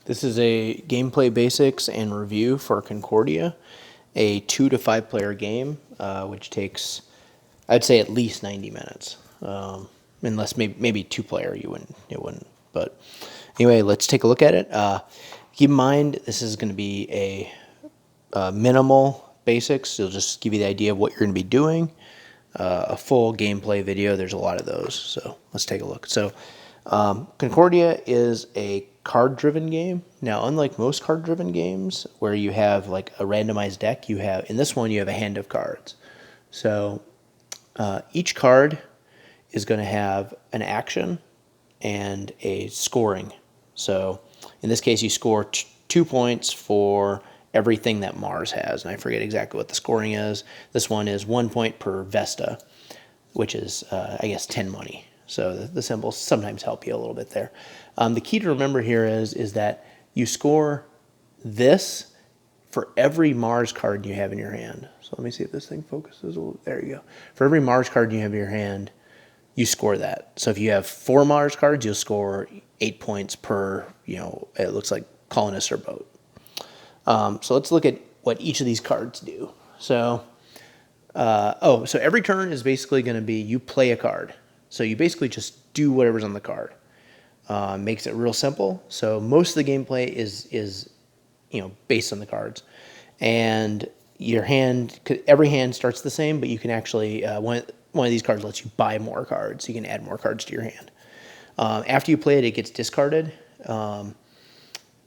This is a gameplay basics and review for Concordia, a 2 to 5 player game, which takes, I'd say, at least 90 minutes. Unless maybe 2 player, it wouldn't. But anyway, let's take a look at it. Keep in mind, this is going to be a minimal basics. It'll just give you the idea of what you're going to be doing. A full gameplay video, there's a lot of those. So let's take a look. So Concordia is a card-driven game. Now, unlike most card-driven games where you have like a randomized deck, in this one you have a hand of cards. So each card is going to have an action and a scoring. So in this case, you score 2 points for everything that Mars has, and I forget exactly what the scoring is. This one is 1 point per Vesta, which is, I guess, 10 money. So the symbols sometimes help you a little bit there. The key to remember here is that you score this for every Mars card you have in your hand. So let me see if this thing focuses. There you go. For every Mars card you have in your hand, you score that. So if you have 4 Mars cards, you'll score 8 points per, it looks like colonists or boat. So let's look at what each of these cards do. So, so every turn is basically going to be you play a card. So you basically just do whatever's on the card. Makes it real simple. So most of the gameplay is based on the cards, and your hand. Every hand starts the same, but you can actually one of these cards lets you buy more cards. You can add more cards to your hand. After you play it, it gets discarded, and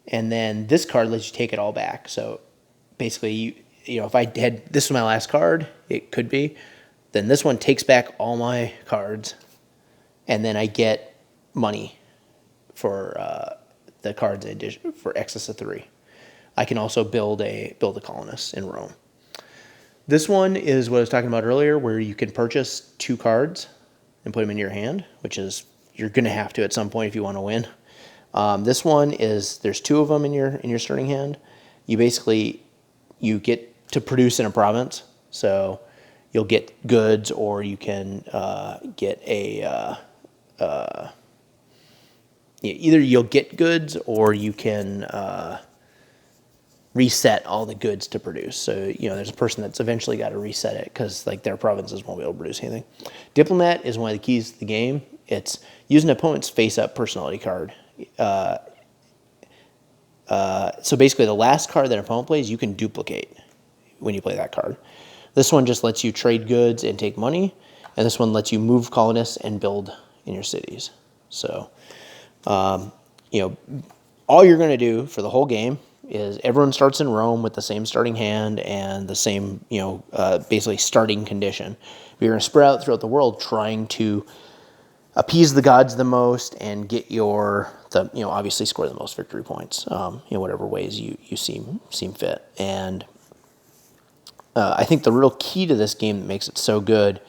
then this card lets you take it all back. So basically, if I had this was my last card, it could be. Then this one takes back all my cards, and then I get money for the cards in addition for excess of 3. I can also build a colonist in Rome. This one is what I was talking about earlier, where you can purchase 2 cards and put them in your hand, which is you're going to have to at some point if you want to win. This one is there's 2 of them in your starting hand. You get to produce in a province, so you'll get goods, or you can get either you'll get goods or you can reset all the goods to produce. So, there's a person that's eventually got to reset it because their provinces won't be able to produce anything. Diplomat is one of the keys to the game. It's use an opponent's face-up personality card. So basically the last card that an opponent plays, you can duplicate when you play that card. This one just lets you trade goods and take money, and this one lets you move colonists and build in your cities. So, all you're going to do for the whole game is everyone starts in Rome with the same starting hand and the same, basically starting condition. You're going to spread out throughout the world trying to appease the gods the most and get obviously score the most victory points, whatever ways you seem fit. And I think the real key to this game that makes it so good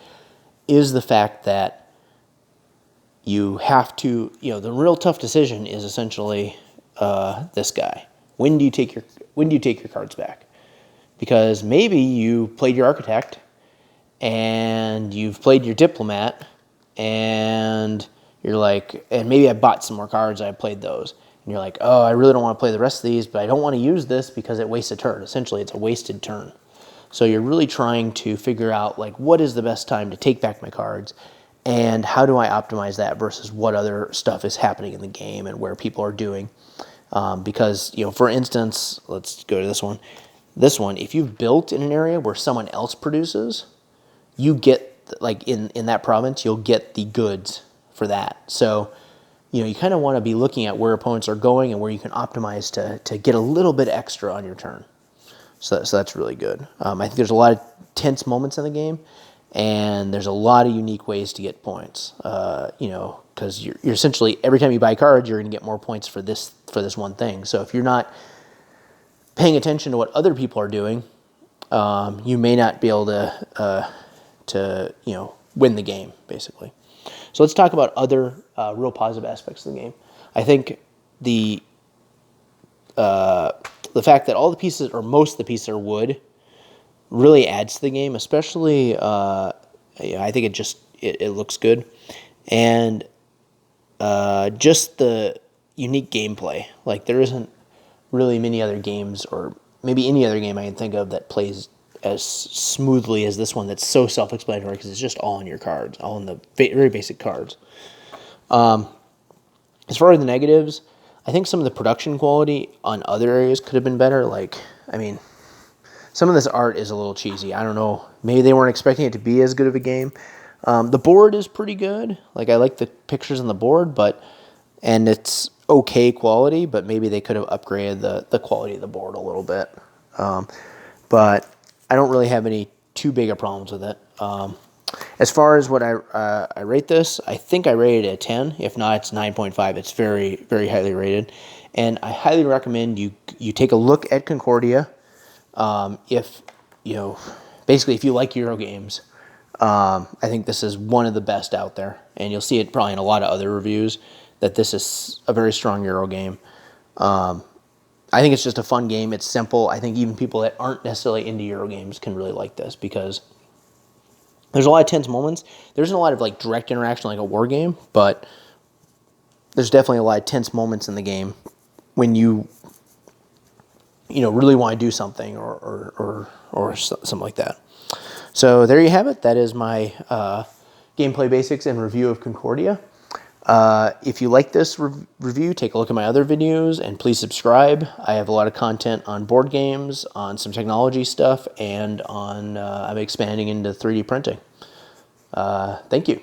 is the fact that you have to, the real tough decision is essentially this guy. When do you take your cards back? Because maybe you played your architect and you've played your diplomat, and you're like, and maybe I bought some more cards, I played those. And you're like, oh, I really don't want to play the rest of these, but I don't want to use this because it wastes a turn. Essentially, it's a wasted turn. So you're really trying to figure out, what is the best time to take back my cards, and how do I optimize that versus what other stuff is happening in the game and where people are doing. Because, for instance, let's go to this one. This one, if you've built in an area where someone else produces, you get, in that province, you'll get the goods for that. So, you kind of want to be looking at where opponents are going and where you can optimize to get a little bit extra on your turn. So that's really good. I think there's a lot of tense moments in the game, and there's a lot of unique ways to get points. Because you're essentially, every time you buy cards, you're going to get more points for this one thing. So if you're not paying attention to what other people are doing, you may not be able to win the game, basically. So let's talk about other real positive aspects of the game. I think the fact that all the pieces, or most of the pieces, are wood really adds to the game, especially, I think it looks good. And just the unique gameplay. There isn't really many other games, or maybe any other game I can think of that plays as smoothly as this one. That's so self-explanatory because it's just all in your cards, all in the very basic cards. As far as the negatives, I think some of the production quality on other areas could have been better. Like, I mean, some of this art is a little cheesy. I don't know. Maybe they weren't expecting it to be as good of a game. The board is pretty good. Like, I like the pictures on the board, and it's okay quality, but maybe they could have upgraded the quality of the board a little bit. But I don't really have any too big of problems with it. As far as what I rate this, I think I rated it a 10. If not, it's 9.5. It's very, very highly rated. And I highly recommend you take a look at Concordia. If, basically if you like Euro games, I think this is one of the best out there. And you'll see it probably in a lot of other reviews that this is a very strong Euro game. I think it's just a fun game. It's simple. I think even people that aren't necessarily into Euro games can really like this because there's a lot of tense moments. There isn't a lot of like direct interaction like a war game, but there's definitely a lot of tense moments in the game when you really want to do something or something like that. So there you have it. That is my gameplay basics and review of Concordia. If you like this review, take a look at my other videos and please subscribe. I have a lot of content on board games, on some technology stuff, and on I'm expanding into 3D printing. Thank you.